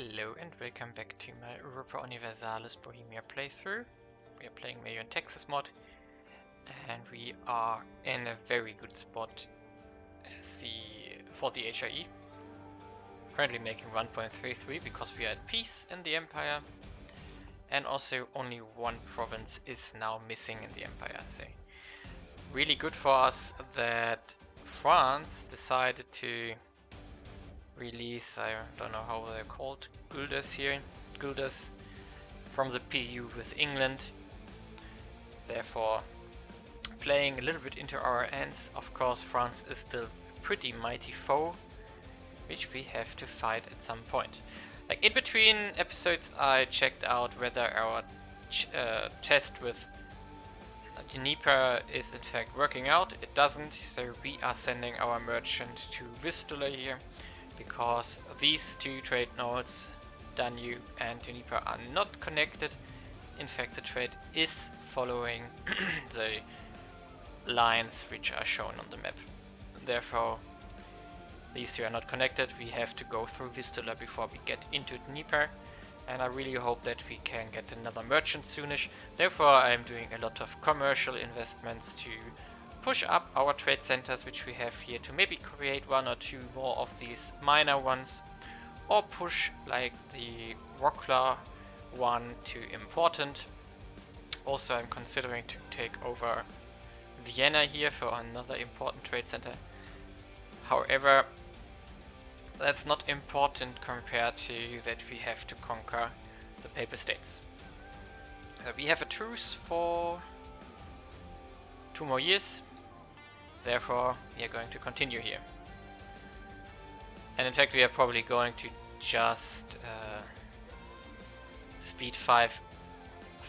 Hello and welcome back to my Europa Universalis Bohemia playthrough. We are playing MEIOU and Taxes mod and we are in a very good spot for the HIE. Currently making 1.33 because we are at peace in the Empire, and also only one province is now missing in the Empire. So really good for us that France decided to release, I don't know how they're called, guilders here, guilders from the PU with England, therefore playing a little bit into our hands. Of course, France is still a pretty mighty foe, which we have to fight at some point. Like in between episodes I checked out whether our test with Dnieper is in fact working out. It doesn't, so we are sending our merchant to Vistula here, because these two trade nodes, Danube and Dnieper, are not connected. In fact, the trade is following the lines which are shown on the map. Therefore, these two are not connected. We have to go through Vistula before we get into Dnieper, and I really hope that we can get another merchant soonish. Therefore, I'm doing a lot of commercial investments to push up our trade centers which we have here, to maybe create one or two more of these minor ones, or push like the Rockler one to important. Also, I'm considering to take over Vienna here for another important trade center. However, that's not important compared to that we have to conquer the Papal States. We have a truce for 2 more years. Therefore, we are going to continue here. And in fact, we are probably going to just speed 5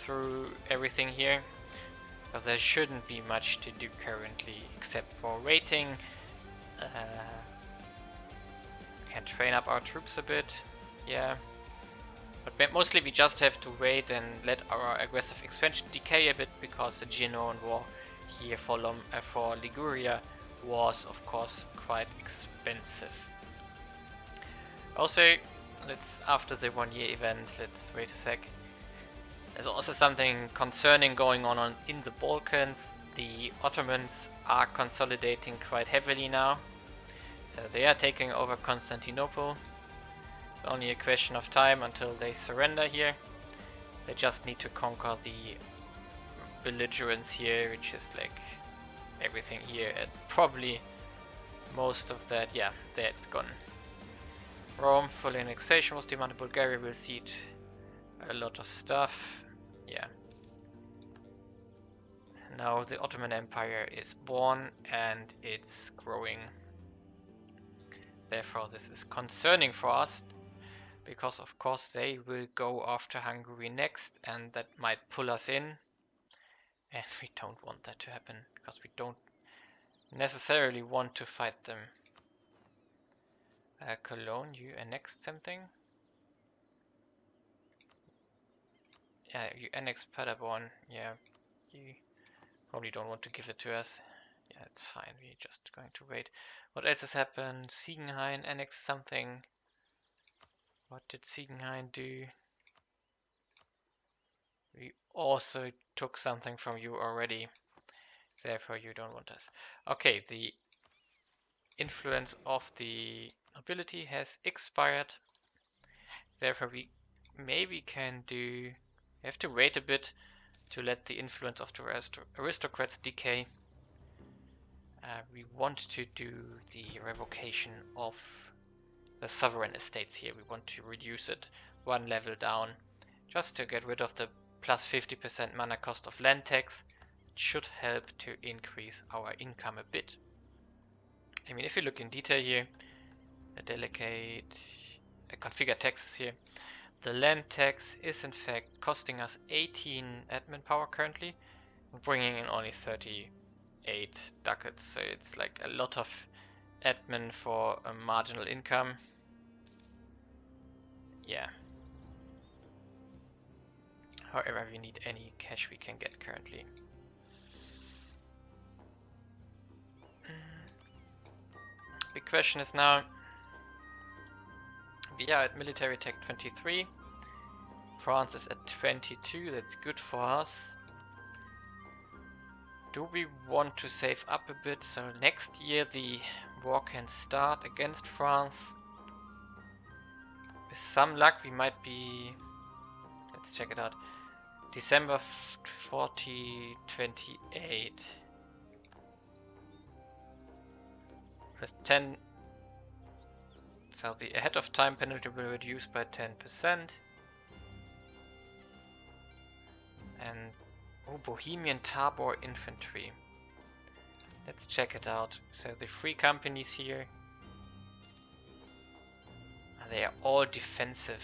through everything here, because there shouldn't be much to do currently except for rating. We can train up our troops a bit, yeah. But mostly we just have to wait and let our aggressive expansion decay a bit, because the Genoan war here for Liguria was of course quite expensive. Also, after the 1 year event, let's wait a sec. There's also something concerning going on in the Balkans. The Ottomans are consolidating quite heavily now, so they are taking over Constantinople. It's only a question of time until they surrender here. They just need to conquer the belligerents here, which is like everything here, and probably most of that, yeah, that's gone. Rome, full annexation was demanded. Bulgaria will cede a lot of stuff, yeah. Now the Ottoman Empire is born and it's growing. Therefore this is concerning for us, because of course they will go after Hungary next, and that might pull us in. And we don't want that to happen, because we don't necessarily want to fight them. Cologne, you annexed something? Yeah, you annexed Paderborn. Yeah, you probably don't want to give it to us. Yeah, it's fine. We're just going to wait. What else has happened? Siegenhain annexed something. What did Siegenhain do? We also took something from you already. Therefore, you don't want us. Okay, the influence of the nobility has expired. Therefore, we maybe can do... We have to wait a bit to let the influence of the aristocrats decay. We want to do the revocation of the sovereign estates here. We want to reduce it 1 level down, just to get rid of the plus 50% mana cost of land tax. It should help to increase our income a bit. I mean, if you look in detail here, configure taxes here. The land tax is in fact costing us 18 admin power currently, bringing in only 38 ducats, so it's like a lot of admin for a marginal income. Yeah. However, we need any cash we can get currently. Big question is now, We are at military tech 23. France is at 22, that's good for us. Do we want to save up a bit so next year the war can start against France? With some luck we might be... Let's check it out. December 2028. With 10... So the ahead of time penalty will reduce by 10%. And oh, Bohemian Tabor Infantry. Let's check it out. So the three companies here, they are all defensive,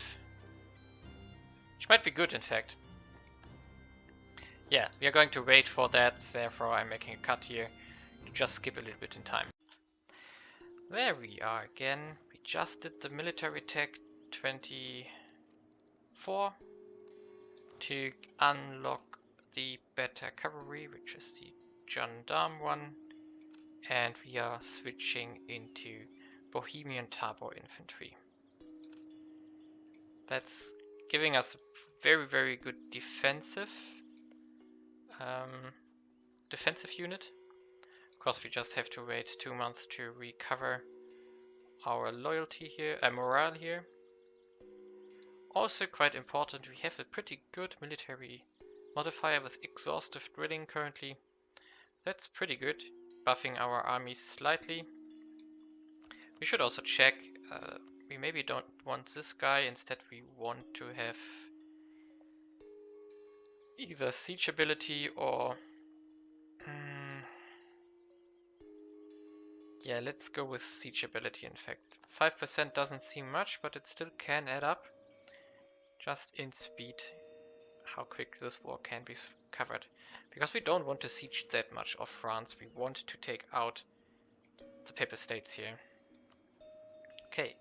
which might be good in fact. Yeah, we are going to wait for that, therefore I'm making a cut here to just skip a little bit in time. There we are again. We just did the military tech 24 to unlock the better cavalry, which is the gendarme one, and we are switching into Bohemian Tabor infantry. That's giving us a very good defensive unit. Of course we just have to wait 2 months to recover our loyalty here, morale here. Also quite important, we have a pretty good military modifier with exhaustive drilling currently. That's pretty good, buffing our armies slightly. We should also check, we maybe don't want this guy, instead we want to have either siege ability or... yeah, let's go with siege ability in fact. 5% doesn't seem much, but it still can add up. Just in speed, how quick this war can be covered. Because we don't want to siege that much of France, we want to take out the Papal States here. Okay,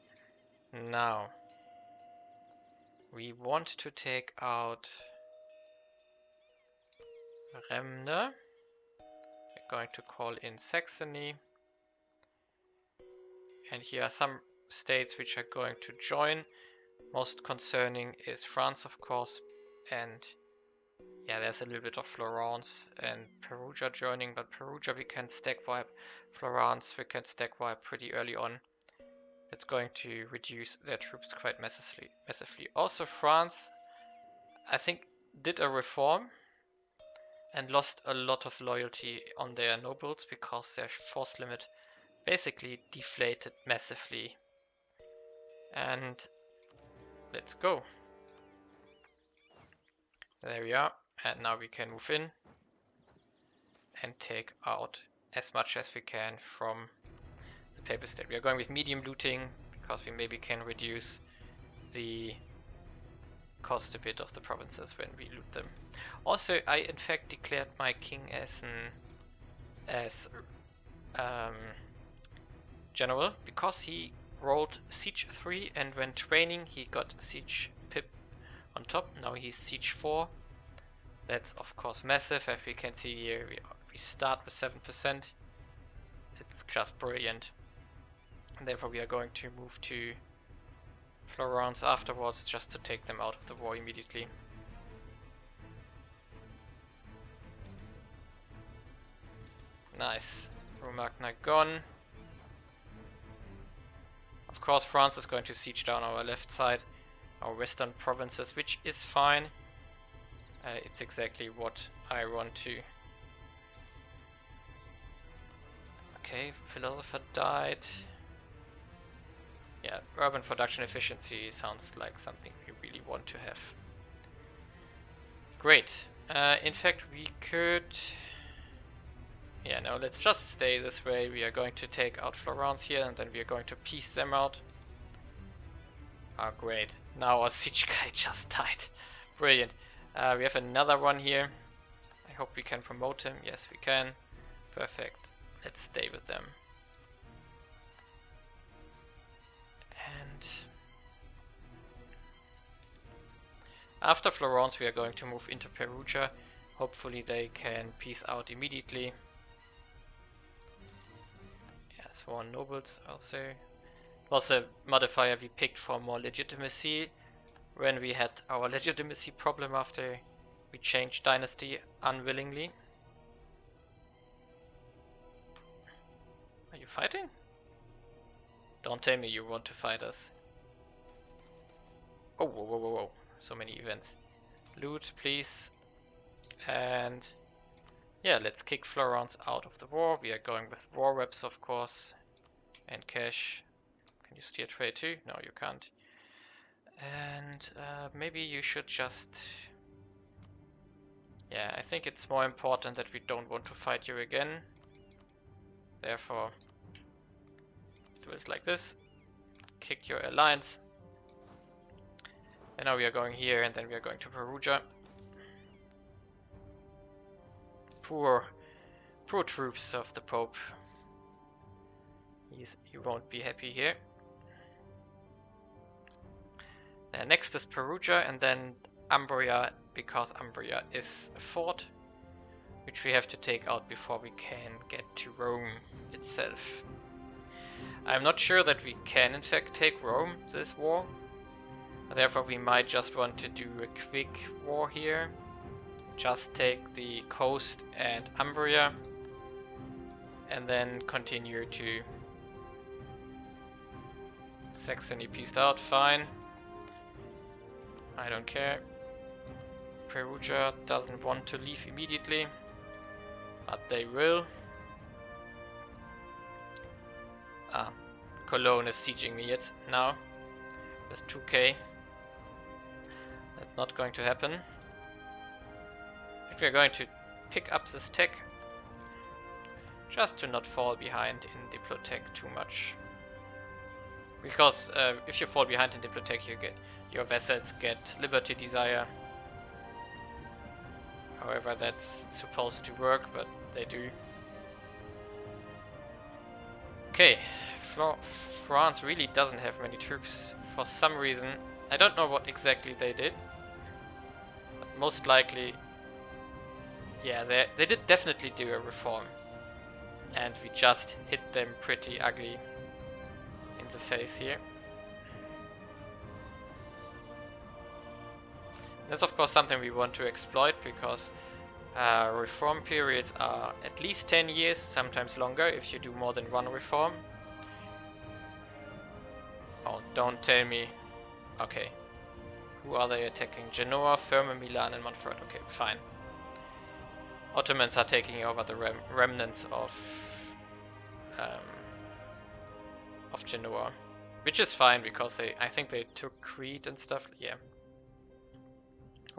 now we want to take out Remne. We're going to call in Saxony. And here are some states which are going to join. Most concerning is France, of course, and yeah, there's a little bit of Florence and Perugia joining, but Perugia we can stack wipe, Florence we can stack wipe pretty early on. That's going to reduce their troops quite massively. Also France, I think, did a reform and lost a lot of loyalty on their nobles because their force limit basically deflated massively. And let's go. There we are, and now we can move in and take out as much as we can from the Papal State. We are going with medium looting because we maybe can reduce the cost a bit of the provinces when we loot them. Also, I in fact declared my king as general because he rolled siege 3 and when training he got siege pip on top. Now he's siege 4. That's of course massive. As we can see here, we start with 7%. It's just brilliant. And therefore we are going to move to Florence afterwards just to take them out of the war immediately. Nice. Romagna gone. Of course France is going to siege down our left side, our western provinces, which is fine. It's exactly what I want to. Okay, philosopher died. Yeah, urban production efficiency sounds like something we really want to have. Great. In fact, we could... yeah, no, let's just stay this way. We are going to take out Florence here and then we are going to piece them out. Oh, great. Now our siege guy just died. Brilliant. We have another one here. I hope we can promote him. Yes, we can. Perfect. Let's stay with them. And after Florence, we are going to move into Perugia. Hopefully they can peace out immediately. Yes, 4 nobles also. Was a modifier we picked for more legitimacy when we had our legitimacy problem after we changed dynasty unwillingly. Are you fighting? Don't tell me you want to fight us. Oh, whoa, whoa, whoa, whoa. So many events. Loot, please. And yeah, let's kick Florence out of the war. We are going with war reps, of course. And cash. Can you steer trade too? No, you can't. And maybe you should just... Yeah, I think it's more important that we don't want to fight you again. Therefore, do it like this. Kick your alliance. And now we are going here, and then we are going to Perugia. Poor troops of the Pope. He won't be happy here. Next is Perugia, and then Umbria, because Umbria is a fort, which we have to take out before we can get to Rome itself. I'm not sure that we can in fact take Rome this war. Therefore we might just want to do a quick war here. Just take the coast and Umbria. And then continue to Saxony peaced out, fine. I don't care. Perugia doesn't want to leave immediately, but they will. Cologne is sieging me yet now. There's 2k. That's not going to happen. If we're going to pick up this tech, just to not fall behind in Diplotech too much. Because if you fall behind in Diplotech, your vessels get Liberty Desire. However, that's supposed to work, but they do. Okay, France really doesn't have many troops for some reason. I don't know what exactly they did, but most likely, yeah, they did definitely do a reform, and we just hit them pretty ugly in the face here. That's of course something we want to exploit, because reform periods are at least 10 years, sometimes longer if you do more than one reform. Oh, don't tell me. Okay. Who are they attacking? Genoa, Fermo, Milan and Montfort. Okay, fine. Ottomans are taking over the remnants of Genoa. Which is fine, because I think they took Crete and stuff. Yeah.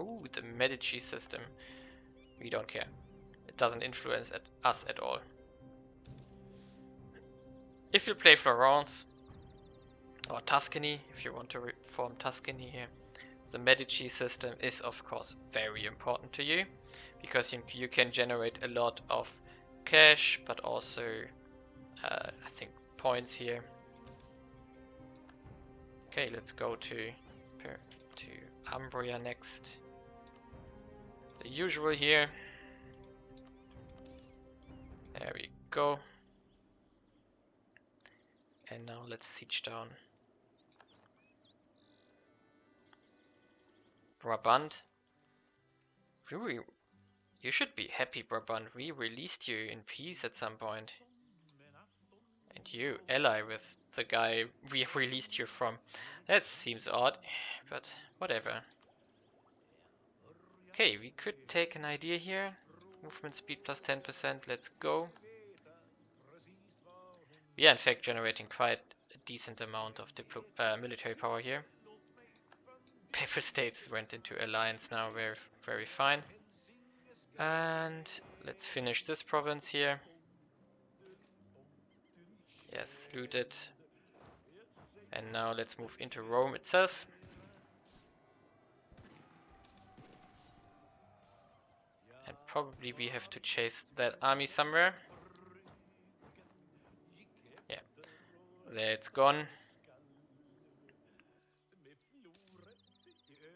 Ooh, the Medici system. We don't care. It doesn't influence us at all. If you play Florence or Tuscany, if you want to reform Tuscany here, the Medici system is of course very important to you, because you can generate a lot of cash, but also I think points here. Okay, let's go to Umbria next. The usual here. There we go. And now let's siege down Brabant. You should be happy, Brabant. We released you in peace at some point. And you ally with the guy we released you from. That seems odd, but whatever. Okay, we could take an idea here. Movement speed plus 10%, let's go. We are in fact generating quite a decent amount of military power here. Papal States went into alliance now, very, very fine. And let's finish this province here. Yes, loot it. And now let's move into Rome itself. And probably we have to chase that army somewhere. Yeah, there it's gone.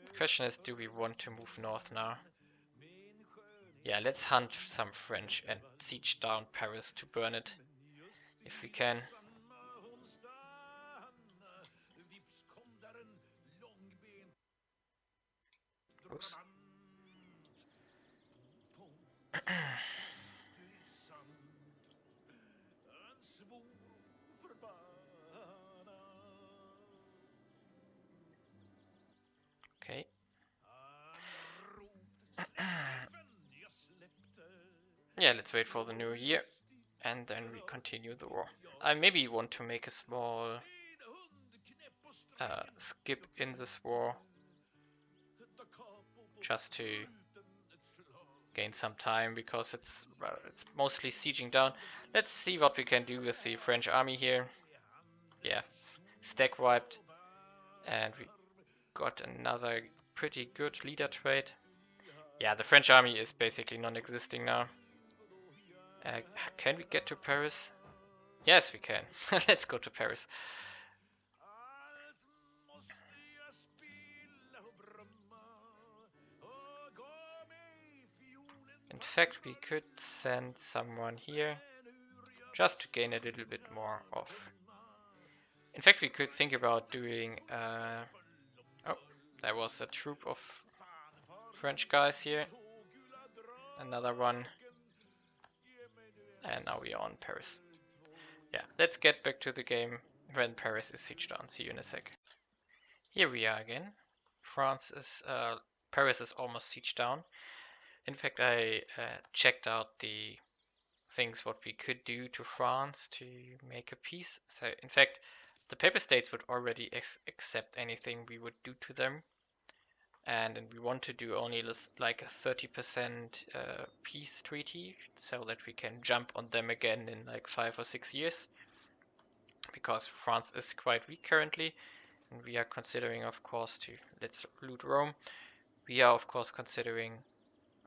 The question is, do we want to move north now? Yeah, let's hunt some French and siege down Paris to burn it, if we can. Oops. Okay. Yeah, let's wait for the new year and then we continue the war. I maybe want to make a small skip in this war just to gain some time because it's mostly sieging down. Let's see what we can do with the French army here. Yeah, stack wiped, and we got another pretty good leader trait. Yeah, the French army is basically non-existing now. Can we get to Paris? Yes, we can. Let's go to Paris. In fact, we could send someone here just to gain a little bit more of. In fact, we could think about doing. Oh, there was a troop of French guys here. Another one. And now we are on Paris. Yeah, let's get back to the game when Paris is sieged on. See you in a sec. Here we are again. Paris is almost sieged down. In fact, I checked out the things what we could do to France to make a peace. So in fact, the Papal States would already accept anything we would do to them. And we want to do only like a 30% peace treaty so that we can jump on them again in like 5 or 6 years. Because France is quite weak currently. And we are considering, of course, let's loot Rome. We are, of course, considering,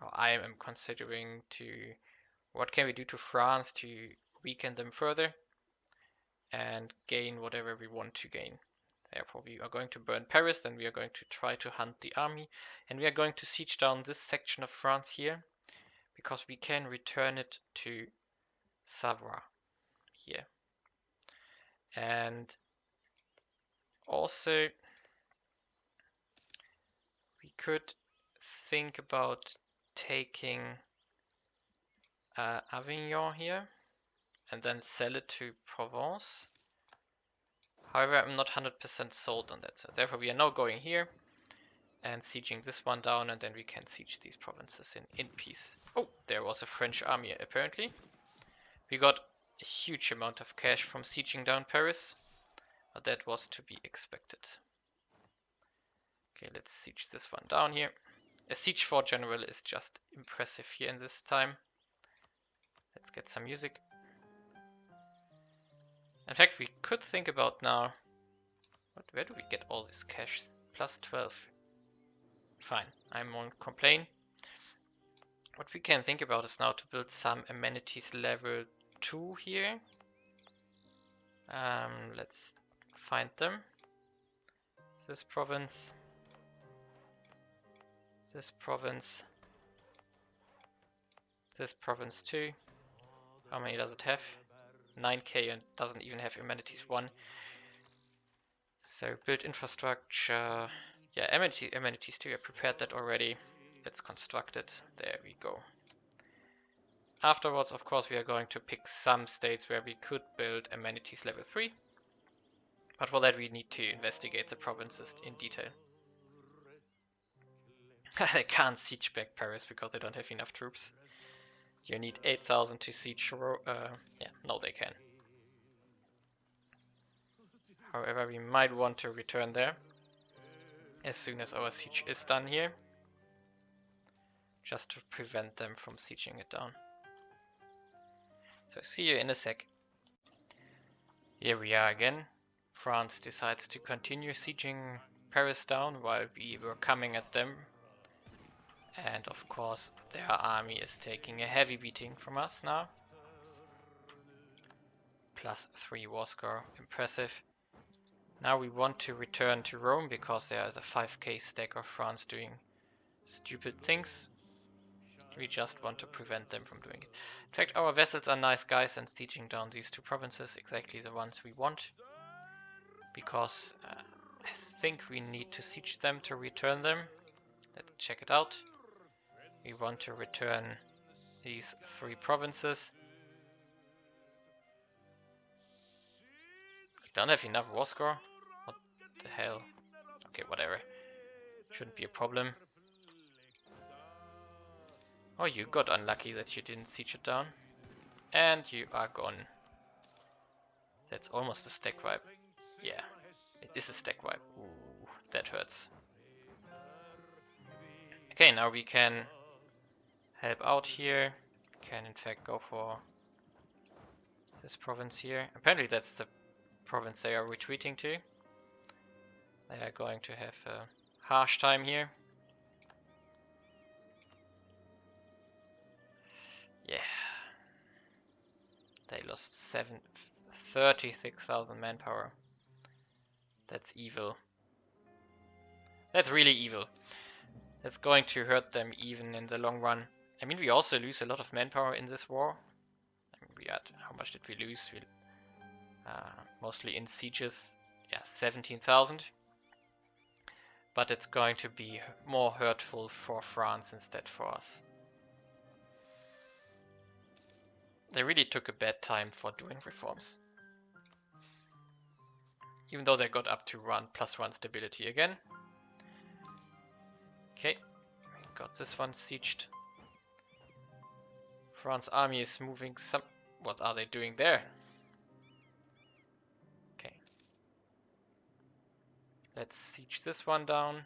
or I am considering what can we do to France to weaken them further and gain whatever we want to gain. Therefore, we are going to burn Paris, then we are going to try to hunt the army, and we are going to siege down this section of France here, because we can return it to Savoie here. And also, we could think about taking Avignon here, and then sell it to Provence. However, I'm not 100% sold on that, so therefore we are now going here and sieging this one down, and then we can siege these provinces in peace. Oh, there was a French army apparently. We got a huge amount of cash from sieging down Paris, but that was to be expected. Okay, let's siege this one down here. A siege fort general is just impressive here in this time. Let's get some music. In fact, we could think about now, where do we get all this cash? Plus 12. Fine, I won't complain. What we can think about is now to build some amenities level 2 here. Let's find them. This province. This province. This province too. How many does it have? 9k and doesn't even have amenities 1. So build infrastructure. Yeah, amenities 2. I prepared that already. Let's construct it. There we go. Afterwards, of course, we are going to pick some states where we could build amenities level 3. But for that we need to investigate the provinces in detail. They can't siege back Paris because they don't have enough troops. You need 8,000 to siege yeah, no they can. However, we might want to return there as soon as our siege is done here, just to prevent them from sieging it down. So see you in a sec. Here we are again. France decides to continue sieging Paris down while we were coming at them. And of course their army is taking a heavy beating from us now. Plus 3 war score, impressive. Now we want to return to Rome because there is a 5k stack of France doing stupid things. We just want to prevent them from doing it. In fact, our vessels are nice guys and sieging down these 2 provinces, exactly the ones we want. Because I think we need to siege them to return them. Let's check it out. We want to return these 3 provinces. We don't have enough war score? What the hell? Okay, whatever. Shouldn't be a problem. Oh, you got unlucky that you didn't siege it down. And you are gone. That's almost a stack wipe. Yeah, it is a stack wipe. Ooh, that hurts. Okay, now we can help out here. Can in fact go for this province here. Apparently that's the province they are retreating to. They are going to have a harsh time here. Yeah. They lost 36,000 manpower. That's evil. That's really evil. That's going to hurt them even in the long run. I mean, we also lose a lot of manpower in this war. I mean, we had, how much did we lose? We, mostly in sieges. Yeah, 17,000. But it's going to be more hurtful for France instead for us. They really took a bad time for doing reforms. Even though they got up to +1 stability again. Okay, we got this one sieged. France army is moving some... What are they doing there? Okay. Let's siege this one down.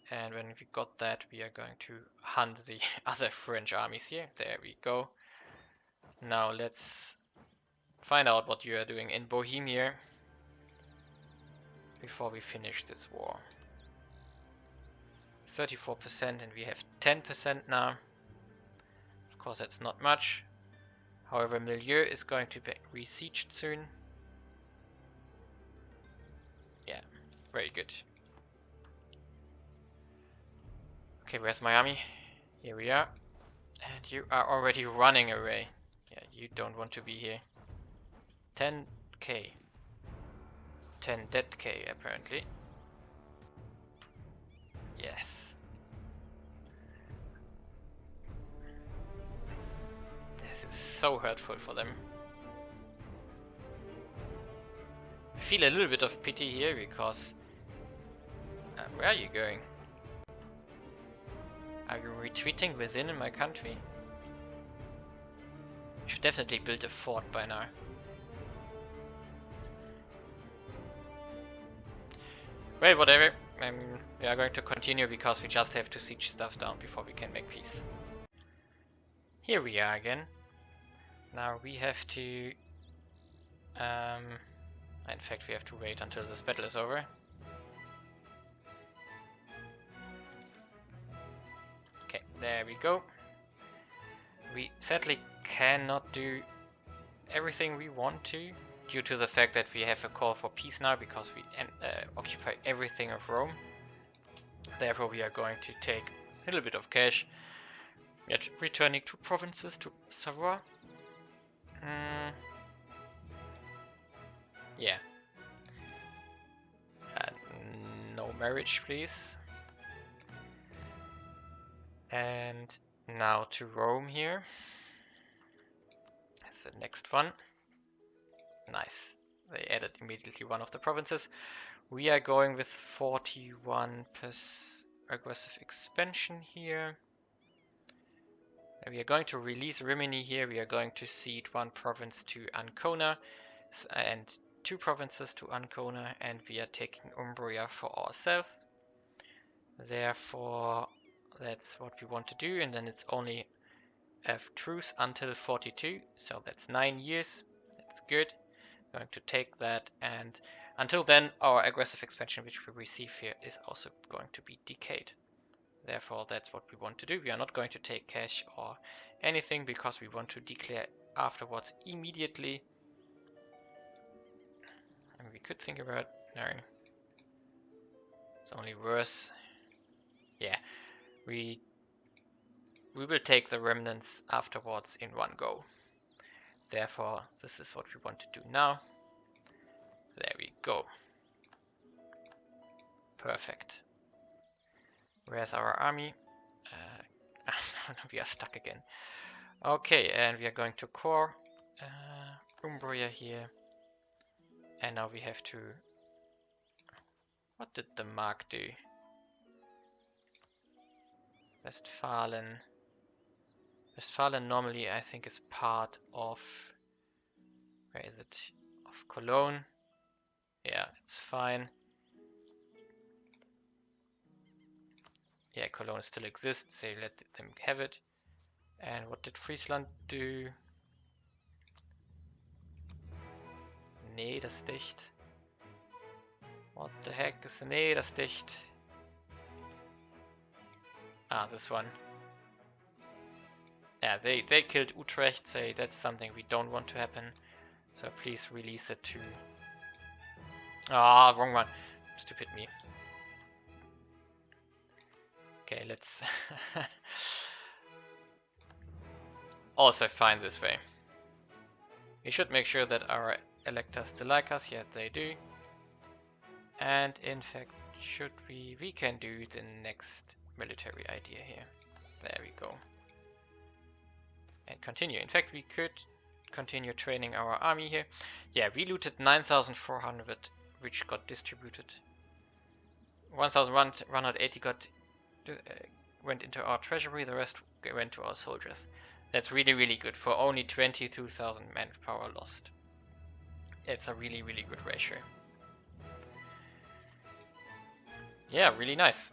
And when we got that, we are going to hunt the other French armies here. There we go. Now let's find out what you are doing in Bohemia before we finish this war. 34% and we have 10% now. Of course that's not much. However, MEIOU is going to be besieged soon. Yeah, very good. Okay, where's my army? Here we are. And you are already running away. Yeah, you don't want to be here. 10k. 10 dead k apparently. Yes. This is so hurtful for them. I feel a little bit of pity here because... where are you going? Are you retreating within my country? You should definitely build a fort by now. Well, whatever. We are going to continue because we just have to siege stuff down before we can make peace. Here we are again. Now we have to... in fact, we have to wait until this battle is over. Okay, there we go. We sadly cannot do everything we want to due to the fact that we have a call for peace now because we occupy everything of Rome. Therefore we are going to take a little bit of cash. We are returning 2 provinces to Savoy. Yeah. No marriage, please. And now to Rome here. That's the next one. Nice. They added immediately one of the provinces. We are going with 41% aggressive expansion here. And we are going to release Rimini here. We are going to cede 1 province to Ancona and 2 provinces to Ancona, and we are taking Umbria for ourselves. Therefore, that's what we want to do, and then it's only a truce until 42, so that's 9 years. That's good. Going to take that, and until then our aggressive expansion which we receive here is also going to be decayed. Therefore that's what we want to do. We are not going to take cash or anything because we want to declare afterwards immediately. And we could think about, no, it's only worse. Yeah, we will take the remnants afterwards in one go. Therefore, this is what we want to do now. There we go. Perfect. Where's our army? We are stuck again. Okay, and we are going to core Umbria here. And now we have to... What did the mark do? Westphalen. Westphalen normally I think is part of... Where is it? Of Cologne. Yeah, it's fine. Yeah, Cologne still exists, so let them have it. And what did Friesland do? Nee, das ist dicht. What the heck is nee, das ist dicht? Ah, this one. Yeah, they killed Utrecht, so that's something we don't want to happen. So please release it to... Ah, wrong one. Stupid me. Okay, let's also find this way. We should make sure that our electors still like us. Yeah, they do. And in fact, we can do the next military idea here. There we go. And continue. In fact, we could continue training our army here. Yeah, we looted 9,400, which got distributed. 1,180 went into our treasury, the rest went to our soldiers. That's really, really good for only 22,000 manpower lost. It's a really, really good ratio. Yeah, really nice.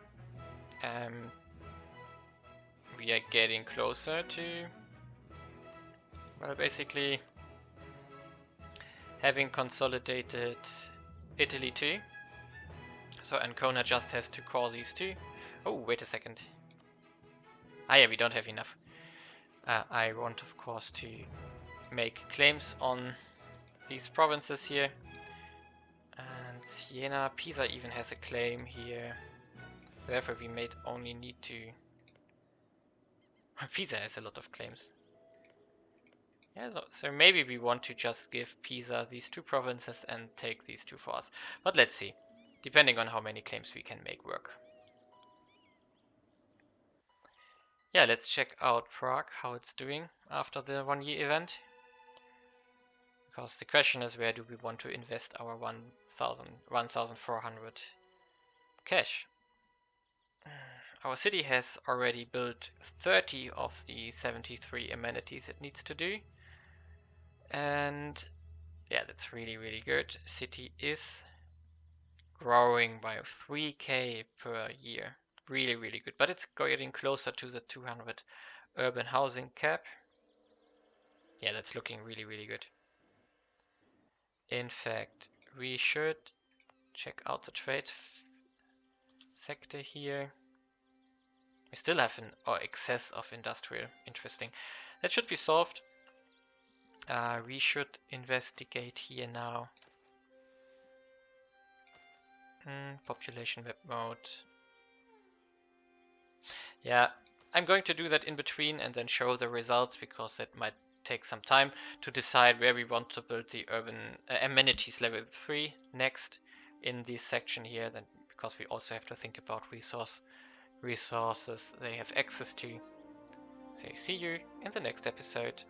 We are getting closer to, well, basically having consolidated Italy too. So Ancona just has to core these two. Oh, wait a second. Ah yeah, we don't have enough. I want, of course, to make claims on these provinces here. And Siena, Pisa even has a claim here. Therefore we might only need to... Pisa has a lot of claims. Yeah, so maybe we want to just give Pisa these two provinces and take these two for us. But let's see, depending on how many claims we can make work. Yeah, let's check out Prague, how it's doing after the 1 year event. Because the question is, where do we want to invest our 1,400 cash? Our city has already built 30 of the 73 amenities it needs to do. And yeah, that's really, really good. City is growing by 3k per year. Really, really good. But it's getting closer to the 200 urban housing cap. Yeah, that's looking really, really good. In fact, we should check out the trade sector here. We still have an excess of industrial. Interesting. That should be solved. We should investigate here now. Population web mode. Yeah, I'm going to do that in between and then show the results, because that might take some time to decide where we want to build the urban amenities level 3 next in this section here, then because we also have to think about resources they have access to. So see you in the next episode.